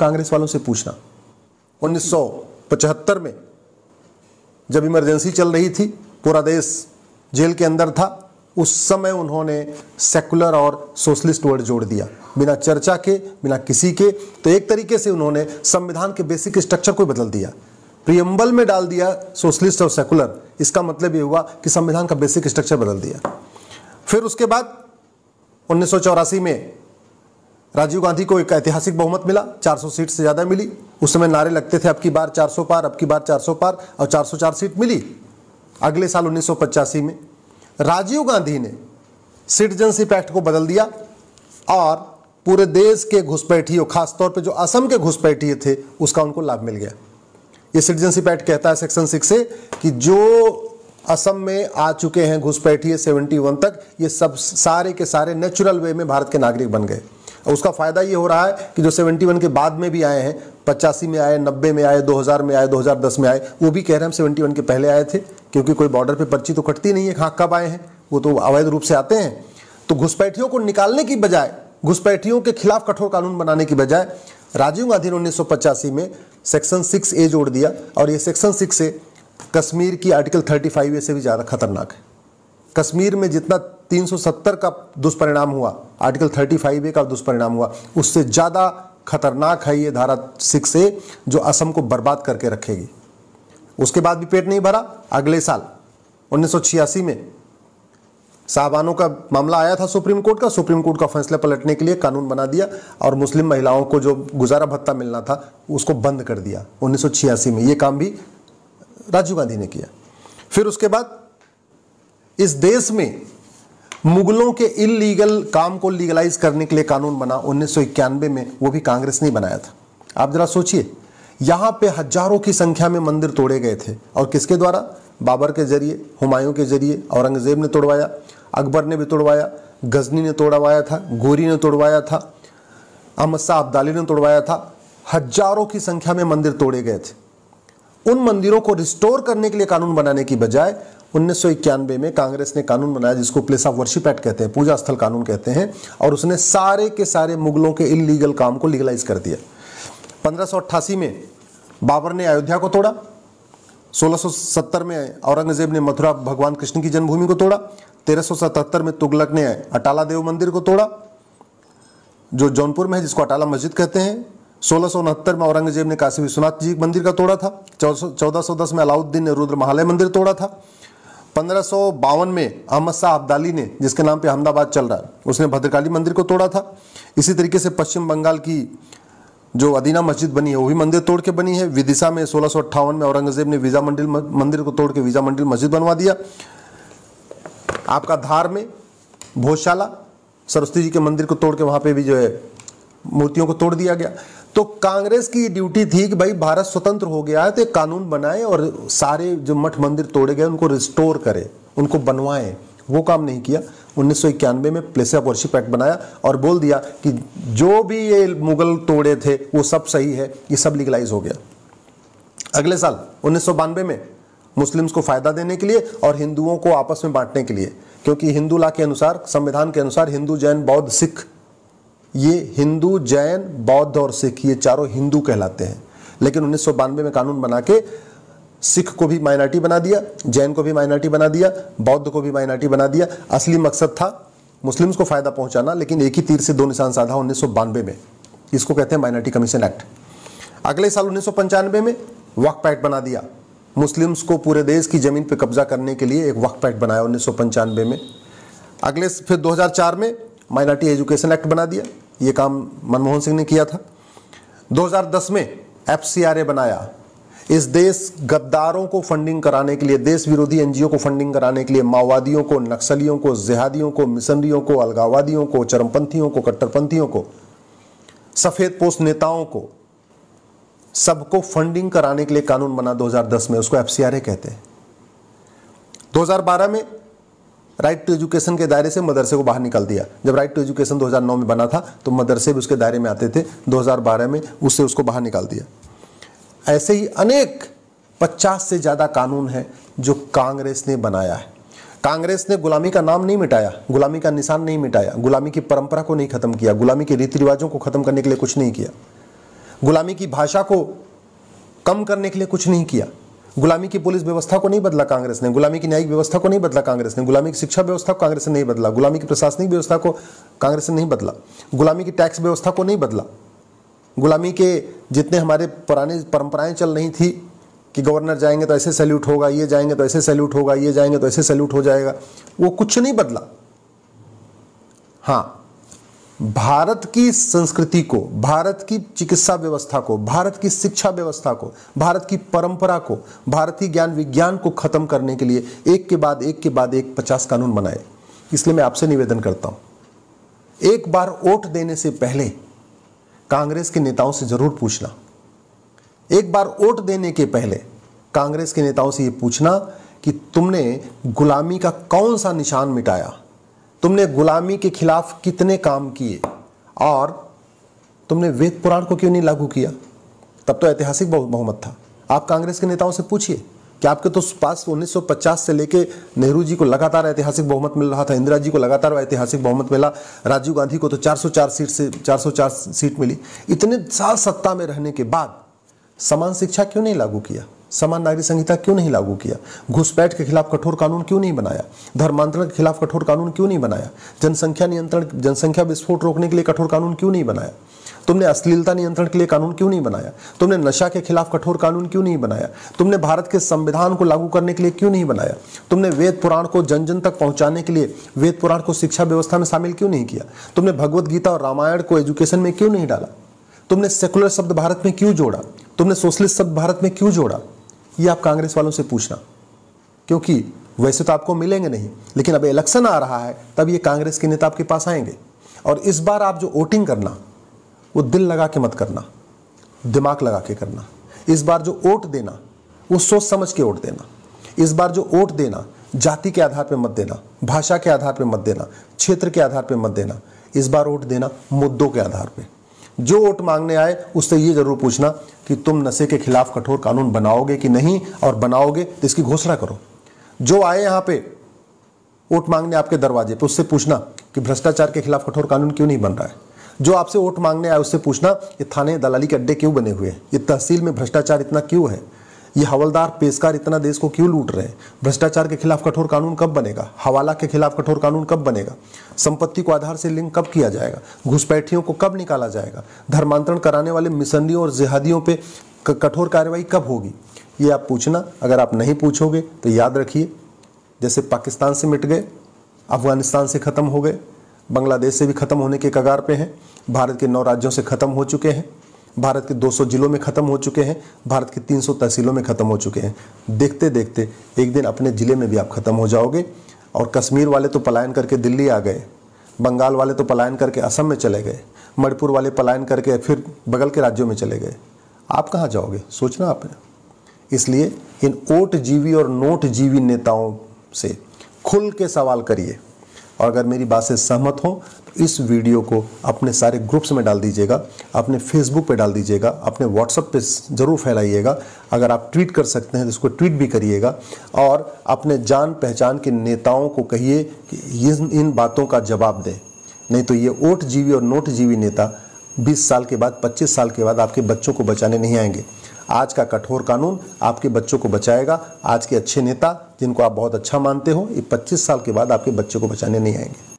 कांग्रेस वालों से पूछना। 1975 में जब इमरजेंसी चल रही थी, पूरा देश जेल के अंदर था, उस समय उन्होंने सेकुलर और सोशलिस्ट वर्ड जोड़ दिया, बिना चर्चा के, बिना किसी के। तो एक तरीके से उन्होंने संविधान के बेसिक स्ट्रक्चर को बदल दिया, प्रियम्बल में डाल दिया सोशलिस्ट और सेकुलर। इसका मतलब ये हुआ कि संविधान का बेसिक स्ट्रक्चर बदल दिया। फिर उसके बाद 1984 में राजीव गांधी को एक ऐतिहासिक बहुमत मिला, 400 सीट से ज्यादा मिली। उस समय नारे लगते थे अब की बार 400 पार, अब की बार 400 पार, और 404 सीट मिली। अगले साल 1985 में राजीव गांधी ने सिटीजनशिप एक्ट को बदल दिया और पूरे देश के घुसपैठियों, खासतौर पे जो असम के घुसपैठिए थे, उसका उनको लाभ मिल गया। ये सिटीजनशिप एक्ट कहता है सेक्शन 6 से कि जो असम में आ चुके हैं घुसपैठिए 71 तक, ये सब सारे के सारे नेचुरल वे में भारत के नागरिक बन गए। और उसका फायदा ये हो रहा है कि जो 71 के बाद में भी आए हैं, 85 में आए, 90 में आए, 2000 में आए, 2010 में आए, वो भी कह रहे हैं हम 71 के पहले आए थे, क्योंकि कोई बॉर्डर पे पर्ची तो कटती नहीं है कहाँ कब आए हैं, वो तो अवैध रूप से आते हैं। तो घुसपैठियों को निकालने की बजाय, घुसपैठियों के खिलाफ कठोर कानून बनाने की बजाय, राजीव गांधी ने 1985 में सेक्शन 6A जोड़ दिया। और ये सेक्शन 6 से कश्मीर की आर्टिकल 35A से भी ज़्यादा खतरनाक है। कश्मीर में जितना 370 का दुष्परिणाम हुआ, आर्टिकल 35A का दुष्परिणाम हुआ, उससे ज़्यादा खतरनाक है ये धारा 6A, जो असम को बर्बाद करके रखेगी। उसके बाद भी पेट नहीं भरा। अगले साल 1986 में साहबानों का मामला आया था सुप्रीम कोर्ट का। सुप्रीम कोर्ट का फैसला पलटने के लिए कानून बना दिया और मुस्लिम महिलाओं को जो गुजारा भत्ता मिलना था उसको बंद कर दिया 1986 में। ये काम भी राजीव गांधी ने किया। फिर उसके बाद इस देश में मुगलों के इलीगल काम को लीगलाइज करने के लिए कानून बना 1991 में, वो भी कांग्रेस ने बनाया था। आप जरा सोचिए, यहाँ पे हजारों की संख्या में मंदिर तोड़े गए थे, और किसके द्वारा? बाबर के जरिए, हुमायूं के जरिए, औरंगजेब ने तोड़वाया, अकबर ने भी तोड़वाया, गजनी ने तोड़वाया था, गोरी ने तोड़वाया था, अहमद शाह अब्दाली ने तोड़वाया था। हजारों की संख्या में मंदिर तोड़े गए थे। उन मंदिरों को रिस्टोर करने के लिए कानून बनाने की बजाय 1991 में कांग्रेस ने कानून बनाया जिसको प्लेस ऑफ वर्शिप एक्ट कहते हैं, पूजा स्थल कानून कहते हैं, और उसने सारे के सारे मुगलों के इलीगल काम को लीगलाइज कर दिया। 1588 में बाबर ने अयोध्या को तोड़ा, 1670 में औरंगजेब ने मथुरा भगवान कृष्ण की जन्मभूमि को तोड़ा, 1377 में तुगलक ने अटाला देव मंदिर को तोड़ा जो जौनपुर में है, जिसको अटाला मस्जिद कहते हैं। 1669 में औरंगजेब ने काशी विश्वनाथ जी मंदिर का तोड़ा था। 1410 में अलाउद्दीन ने रुद्र महालय मंदिर तोड़ा था। 1552 में अहमद शाह अब्दाली ने, जिसके नाम पे अहमदाबाद चल रहा है, उसने भद्रकाली मंदिर को तोड़ा था। इसी तरीके से पश्चिम बंगाल की जो अदीना मस्जिद बनी है वो भी मंदिर तोड़ के बनी है। विदिशा में 1658 में औरंगजेब ने वीजा मंदिर को तोड़ के वीजा मंदिर मस्जिद बनवा दिया। आपका धार में भोजशाला सरस्वती जी के मंदिर को तोड़ के वहां पे भी जो है मूर्तियों को तोड़ दिया गया। तो कांग्रेस की ड्यूटी थी कि भाई भारत स्वतंत्र हो गया है तो एक कानून बनाए और सारे जो मठ मंदिर तोड़े गए उनको रिस्टोर करे, उनको बनवाएं। वो काम नहीं किया। 1991 में प्लेस ऑफ वर्शिप एक्ट बनाया और बोल दिया कि जो भी ये मुगल तोड़े थे वो सब सही है, ये सब लीगलाइज हो गया। अगले साल 1992 में मुस्लिम्स को फायदा देने के लिए और हिंदुओं को आपस में बांटने के लिए, क्योंकि हिंदू लॉ के अनुसार, संविधान के अनुसार हिंदू, जैन, बौद्ध, सिख, ये हिंदू, जैन, बौद्ध और सिख ये चारों हिंदू कहलाते हैं। लेकिन 1992 में कानून बना के सिख को भी माइनॉरिटी बना दिया, जैन को भी माइनॉरिटी बना दिया, बौद्ध को भी माइनॉरिटी बना दिया। असली मकसद था मुस्लिम्स को फायदा पहुंचाना, लेकिन एक ही तीर से दो निशान साधा 1992 में। इसको कहते हैं माइनॉरिटी कमीशन एक्ट। अगले साल 1995 में वक्फ एक्ट बना दिया। मुस्लिम्स को पूरे देश की जमीन पर कब्जा करने के लिए एक वक्फ एक्ट बनाया 1995 में। अगले फिर 2004 में माइनॉरिटी एजुकेशन एक्ट बना दिया। ये काम मनमोहन सिंह ने किया था। 2010 में FCRA बनाया। इस देश गद्दारों को फंडिंग कराने के लिए, देश विरोधी NGO को फंडिंग कराने के लिए, माओवादियों को, नक्सलियों को, जिहादियों को, मिशनरियों को, अलगाववादियों को, चरमपंथियों को, कट्टरपंथियों को, सफेद पोस्ट नेताओं को, सबको फंडिंग कराने के लिए कानून बना 2010 में, उसको FCRA कहते हैं। 2012 में राइट टू एजुकेशन के दायरे से मदरसे को बाहर निकाल दिया। जब राइट टू एजुकेशन 2009 में बना था तो मदरसे भी उसके दायरे में आते थे, 2012 में उससे उसको बाहर निकाल दिया। ऐसे ही अनेक 50 से ज़्यादा कानून हैं जो कांग्रेस ने बनाया है। कांग्रेस ने गुलामी का नाम नहीं मिटाया, गुलामी का निशान नहीं मिटाया, गुलामी की परंपरा को नहीं खत्म किया, गुलामी के रीति रिवाजों को खत्म करने के लिए कुछ नहीं किया। गुलामी की भाषा को कम करने के लिए कुछ नहीं किया। गुलामी की पुलिस व्यवस्था को नहीं बदला कांग्रेस ने, गुलामी की न्यायिक व्यवस्था को नहीं बदला कांग्रेस ने, गुलामी की शिक्षा व्यवस्था को कांग्रेस ने नहीं बदला, गुलामी की प्रशासनिक व्यवस्था को कांग्रेस ने नहीं बदला, गुलामी की टैक्स व्यवस्था को नहीं बदला, गुलामी के जितने हमारे पुरानी परंपराएं चल रही थी कि गवर्नर जाएंगे तो ऐसे सैल्यूट होगा, ये जाएंगे तो ऐसे सैल्यूट होगा, ये जाएंगे तो ऐसे सैल्यूट हो जाएगा, वो कुछ नहीं बदला। हाँ, भारत की संस्कृति को, भारत की चिकित्सा व्यवस्था को, भारत की शिक्षा व्यवस्था को, भारत की परंपरा को, भारतीय ज्ञान विज्ञान को खत्म करने के लिए एक के बाद एक के बाद एक 50 कानून बनाए। इसलिए मैं आपसे निवेदन करता हूं, एक बार वोट देने से पहले कांग्रेस के नेताओं से जरूर पूछना, एक बार वोट देने के पहले कांग्रेस के नेताओं से यह पूछना कि तुमने गुलामी का कौन सा निशान मिटाया, तुमने गुलामी के खिलाफ कितने काम किए, और तुमने वेद पुराण को क्यों नहीं लागू किया। तब तो ऐतिहासिक बहुमत था। आप कांग्रेस के नेताओं से पूछिए कि आपके तो पास 1950 से लेके नेहरू जी को लगातार ऐतिहासिक बहुमत मिल रहा था, इंदिरा जी को लगातार ऐतिहासिक बहुमत मिला, राजीव गांधी को तो 404 सीट मिली। इतने साल सत्ता में रहने के बाद समान शिक्षा क्यों नहीं लागू किया, समान नागरिक संहिता क्यों नहीं लागू किया, घुसपैठ के खिलाफ कठोर कानून क्यों नहीं बनाया, धर्मांतरण के खिलाफ कठोर कानून क्यों नहीं बनाया, जनसंख्या नियंत्रण, जनसंख्या विस्फोट रोकने के लिए कठोर कानून क्यों नहीं बनाया, तुमने अश्लीलता नियंत्रण के लिए कानून क्यों नहीं बनाया, तुमने नशा के खिलाफ कठोर कानून क्यों नहीं बनाया, तुमने भारत के संविधान को लागू करने के लिए क्यों नहीं बनाया, तुमने वेद पुराण को जन जन तक पहुंचाने के लिए वेद पुराण को शिक्षा व्यवस्था में शामिल क्यों नहीं किया, तुमने भगवत गीता और रामायण को एजुकेशन में क्यों नहीं डाला, तुमने सेकुलर शब्द भारत में क्यों जोड़ा, तुमने सोशलिस्ट शब्द भारत में क्यों जोड़ा। ये आप कांग्रेस वालों से पूछना, क्योंकि वैसे तो आपको मिलेंगे नहीं, लेकिन अब इलेक्शन आ रहा है तब ये कांग्रेस के नेता आपके पास आएंगे। और इस बार आप जो वोटिंग करना वो दिल लगा के मत करना, दिमाग लगा के करना। इस बार जो वोट देना वो सोच समझ के वोट देना। इस बार जो वोट देना जाति के आधार पर मत देना, भाषा के आधार पर मत देना, क्षेत्र के आधार पर मत देना। इस बार वोट देना मुद्दों के आधार पर। जो वोट मांगने आए उससे ये जरूर पूछना कि तुम नशे के खिलाफ कठोर कानून बनाओगे कि नहीं, और बनाओगे तो इसकी घोषणा करो। जो आए यहाँ पे वोट मांगने आपके दरवाजे पे उससे पूछना कि भ्रष्टाचार के खिलाफ कठोर कानून क्यों नहीं बन रहा है। जो आपसे वोट मांगने आए उससे पूछना ये थाने दलाली के अड्डे क्यों बने हुए हैं, ये तहसील में भ्रष्टाचार इतना क्यों है, ये हवलदार पेशकार इतना देश को क्यों लूट रहे हैं, भ्रष्टाचार के खिलाफ कठोर कानून कब बनेगा, हवाला के खिलाफ कठोर कानून कब बनेगा, संपत्ति को आधार से लिंक कब किया जाएगा, घुसपैठियों को कब निकाला जाएगा, धर्मांतरण कराने वाले मिशनरियों और जिहादियों पे कठोर कार्रवाई कब होगी। ये आप पूछना। अगर आप नहीं पूछोगे तो याद रखिए, जैसे पाकिस्तान से मिट गए, अफगानिस्तान से ख़त्म हो गए, बांग्लादेश से भी ख़त्म होने के कगार पे हैं, भारत के 9 राज्यों से ख़त्म हो चुके हैं, भारत के 200 जिलों में ख़त्म हो चुके हैं, भारत के 300 तहसीलों में ख़त्म हो चुके हैं। देखते देखते एक दिन अपने ज़िले में भी आप ख़त्म हो जाओगे। और कश्मीर वाले तो पलायन करके दिल्ली आ गए, बंगाल वाले तो पलायन करके असम में चले गए, मणिपुर वाले पलायन करके फिर बगल के राज्यों में चले गए। आप कहाँ जाओगे, सोचना आपने। इसलिए इन वोट जीवी और नोट जीवी नेताओं से खुल के सवाल करिए। और अगर मेरी बात से सहमत हो तो इस वीडियो को अपने सारे ग्रुप्स में डाल दीजिएगा, अपने फेसबुक पे डाल दीजिएगा, अपने व्हाट्सएप पे ज़रूर फैलाइएगा। अगर आप ट्वीट कर सकते हैं तो इसको ट्वीट भी करिएगा। और अपने जान पहचान के नेताओं को कहिए कि इन बातों का जवाब दें, नहीं तो ये वोट जीवी और नोट जीवी नेता 20 साल के बाद, 25 साल के बाद आपके बच्चों को बचाने नहीं आएंगे। आज का कठोर कानून आपके बच्चों को बचाएगा। आज के अच्छे नेता जिनको आप बहुत अच्छा मानते हो, ये 25 साल के बाद आपके बच्चों को बचाने नहीं आएंगे।